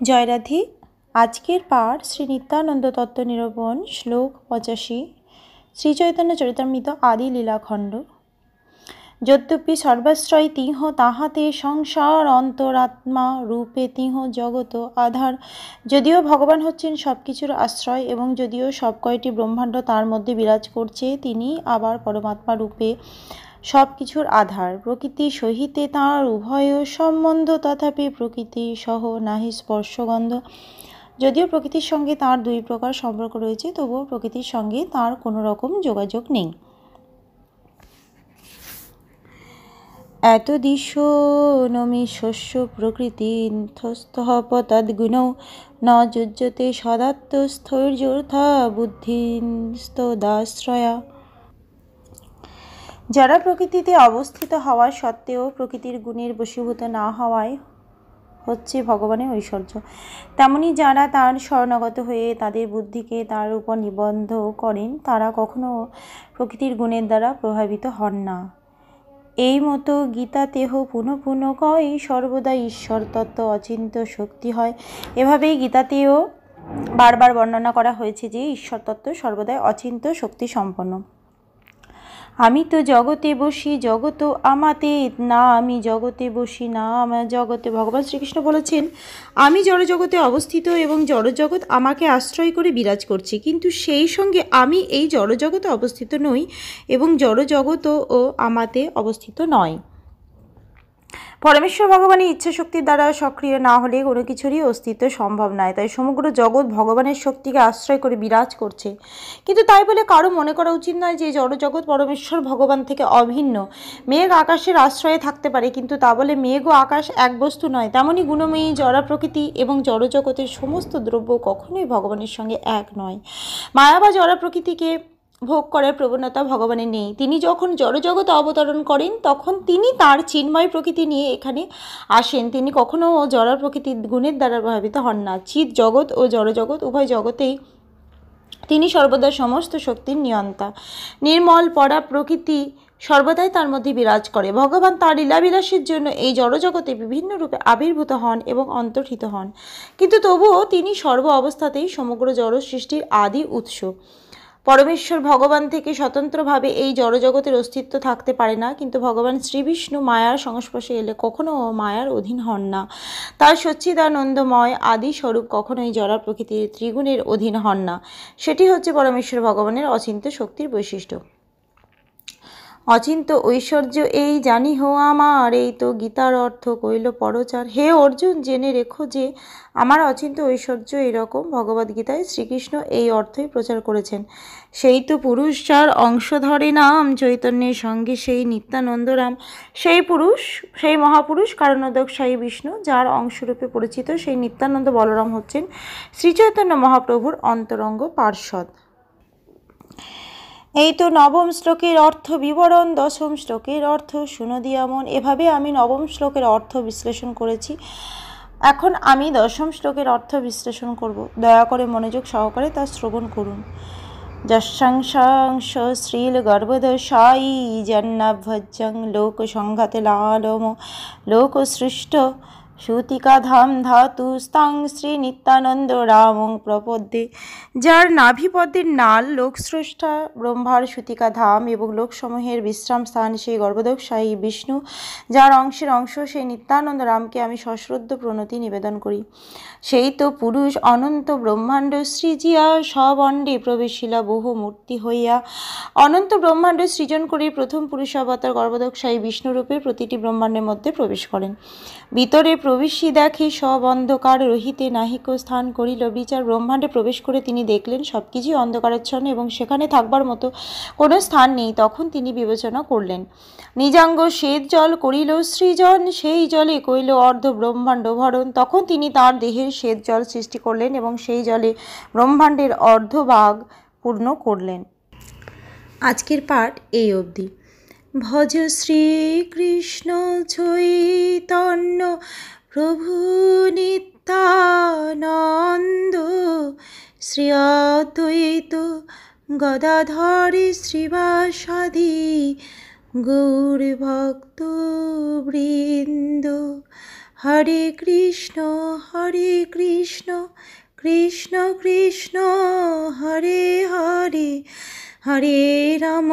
জয় রাধে। আজকের পাঠ শ্রী নিত্যানন্দ তত্ত্ব নিরূপণ শ্লোক 85 শ্রী চৈতন্য চরিতামৃত আদি লীলাখণ্ড। যদ্যপি সর্বাশ্রয় তিহ তাহাতে সংসার অন্তরাত্মা রূপে তিহ জগত আধার। যদিও ভগবান হচ্ছেন সব কিছুর আশ্রয় এবং যদিও সব কয়টি ব্রহ্মাণ্ড তার মধ্যে বিরাজ করছে, তিনি আবার পরমাত্মা রূপে সব কিছুর আধার। প্রকৃতি সহিতে তাঁর উভয় সম্বন্ধ, তথাপি প্রকৃতি সহ নাহি স্পর্শগন্ধ। যদিও প্রকৃতির সঙ্গে তাঁর দুই প্রকার সম্পর্ক রয়েছে, তবুও প্রকৃতির সঙ্গে তাঁর কোনো রকম যোগাযোগ নেই। এত দিশো নমি শস্য প্রকৃতিস্থ তদ্গুণৌ ন যুজ্যতে সদাত্মস্থৈর্যর্থা বুদ্ধিস্তদাশ্রয়া। যারা প্রকৃতিতে অবস্থিত হওয়া সত্ত্বেও প্রকৃতির গুণের বশীভূত না হওয়ায় হচ্ছে ভগবানের ঐশ্বর্য, তেমনি যারা তার শরণাগত হয়ে তাদের বুদ্ধিকে তার উপর নিবদ্ধ করেন, তারা কখনো প্রকৃতির গুণের দ্বারা প্রভাবিত হন না। এই মতো গীতাতেহ পুনঃ পুনঃ কয় সর্বদা ঈশ্বর তত্ত্ব অচিন্ত্য শক্তি হয়। এভাবেই গীতাতেও বারবার বর্ণনা করা হয়েছে যে ঈশ্বর তত্ত্ব সর্বদাই অচিন্ত্য শক্তি সম্পন্ন। আমি তো জগতে বসি জগত আমাতে, না আমি জগতে বসি না আমার জগতে। ভগবান শ্রীকৃষ্ণ বলেছেন, আমি জড়জগতে অবস্থিত এবং জড়জগৎ আমাকে আশ্রয় করে বিরাজ করছি, কিন্তু সেই সঙ্গে আমি এই জড়জগতে অবস্থিত নই এবং জড়জগতও আমাতে অবস্থিত নয়। পরমেশ্বর ভগবানের ইচ্ছাশক্তির দ্বারা সক্রিয় না হলে কোনো কিছুরই অস্তিত্ব সম্ভব নয়। তাই সমগ্র জগৎ ভগবানের শক্তিকে আশ্রয় করে বিরাজ করছে, কিন্তু তাই বলে কারো মনে করা উচিত নয় যে জড়জগৎ পরমেশ্বর ভগবান থেকে অভিন্ন। মেঘ আকাশের আশ্রয়ে থাকতে পারে, কিন্তু তা বলে মেঘ ও আকাশ এক বস্তু নয়। তেমনি গুণময়ী জড়া প্রকৃতি এবং জড়জগতের সমস্ত দ্রব্য কখনোই ভগবানের সঙ্গে এক নয়। মায়া বা জড়া প্রকৃতিকে ভোগ করার প্রবণতা ভগবানের নেই। তিনি যখন জড়জগতে অবতরণ করেন, তখন তিনি তার চিন্ময় প্রকৃতি নিয়ে এখানে আসেন। তিনি কখনো জড় প্রকৃতির গুণের দ্বারা প্রভাবিত হন না। চিৎ জগৎ ও জড়জগৎ উভয় জগতেই তিনি সর্বদা সমস্ত শক্তির নিয়ন্তা। নির্মল পরা প্রকৃতি সর্বদাই তার মধ্যে বিরাজ করে। ভগবান তার লীলাবিলাসের জন্য এই জড়জগতে বিভিন্ন রূপে আবির্ভূত হন এবং অন্তর্হিত হন, কিন্তু তবুও তিনি সর্ব অবস্থাতেই সমগ্র জড় সৃষ্টির আদি উৎস। পরমেশ্বর ভগবান থেকে স্বতন্ত্রভাবে এই জড়জগতের অস্তিত্ব থাকতে পারে না, কিন্তু ভগবান শ্রীবিষ্ণু মায়ার সংস্পর্শে এলে কখনো মায়ার অধীন হন না। তার সচ্চিদানন্দময় আদি স্বরূপ কখনোই জড়া প্রকৃতির ত্রিগুণের অধীন হন না। সেটি হচ্ছে পরমেশ্বর ভগবানের অচিন্ত্য শক্তির বৈশিষ্ট্য। অচিন্ত ঐশ্বর্য এই জানি হো আমার, এই তো গীতার অর্থ কইল পরচার। হে অর্জুন, জেনে রেখো যে আমার অচিন্ত ঐশ্বর্য এইরকম। ভগবদ্গীতায় শ্রীকৃষ্ণ এই অর্থই প্রচার করেছেন। সেই তো পুরুষ যার অংশ ধরে নাম চৈতন্যের সঙ্গে সেই নিত্যানন্দরাম। সেই পুরুষ, সেই মহাপুরুষ কারণোদক সাই বিষ্ণু, যার অংশরূপে পরিচিত সেই নিত্যানন্দ বলরাম হচ্ছেন শ্রীচৈতন্য মহাপ্রভুর অন্তরঙ্গ পার্ষদ। এই তো নবম শ্লোকের অর্থ বিবরণ। দশম শ্লোকের অর্থ শুনো দিয়া মন। এভাবে আমি নবম শ্লোকের অর্থ বিশ্লেষণ করেছি। এখন আমি দশম শ্লোকের অর্থ বিশ্লেষণ করব। দয়া করে মনোযোগ সহকারে তা শ্রবণ করুন। যশংশংশ শ্রীল গর্ভদশায়ী জন্নাভ্যজ্জং লোক সংঘাতে লালম লোক সৃষ্ট সুতিকা ধাম ধাতু স্তাং শ্রী নিত্যানন্দ রামং প্রপদ্যে। যার নাভিপদ্মের নাল লোকস্রষ্টা ব্রহ্মার সুতিকা ধাম এবং লোকসমূহের বিশ্রাম স্থান সেই গর্ভদোষায়ী বিষ্ণু, যার অংশের অংশ সেই নিত্যানন্দ রামকে আমি সশ্রদ্ধ প্রণতি নিবেদন করি। সেই তো পুরুষ অনন্ত ব্রহ্মাণ্ড সৃজিয়া সবণ্ডে প্রবেশিলা বহু মূর্তি হইয়া। অনন্ত ব্রহ্মাণ্ড সৃজন করে প্রথম পুরুষ অবতার গর্ভদোষায়ী বিষ্ণুরূপে প্রতিটি ব্রহ্মাণ্ডের মধ্যে প্রবেশ করেন। ভিতরে প্রবেশী দেখে সব অন্ধকার রহিতে নাহিক স্থান করিল বিচার। ব্রহ্মাণ্ডে প্রবেশ করে তিনি দেখলেন সবকিছুই অন্ধকারাচ্ছন্ন এবং সেখানে থাকবার মতো কোনো স্থান নেই। তখন তিনি বিবেচনা করলেন, নিজাঙ্গ শ্বেত জল করিল সৃজন, সেই জলে কইল অর্ধ ব্রহ্মাণ্ড ভরণ। তখন তিনি তার দেহের শ্বেত জল সৃষ্টি করলেন এবং সেই জলে ব্রহ্মাণ্ডের অর্ধভাগ পূর্ণ করলেন। আজকের পাঠ এই অবধি। ভজ শ্রীকৃষ্ণ চৈতন্য প্রভু নিত্যানন্দ, শ্রী অদ্বৈত গদাধর শ্রীবাসাদি গৌর ভক্ত বৃন্দ। হরে কৃষ্ণ কৃষ্ণ কৃষ্ণ হরে হরে হরে রাম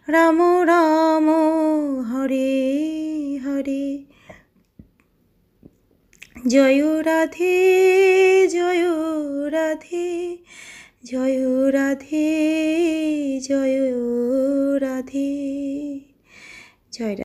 রাম রাম হরে হরে। জয় রাধে জয় রাধে জয় রাধে জয় রাধে। জয় রাধে।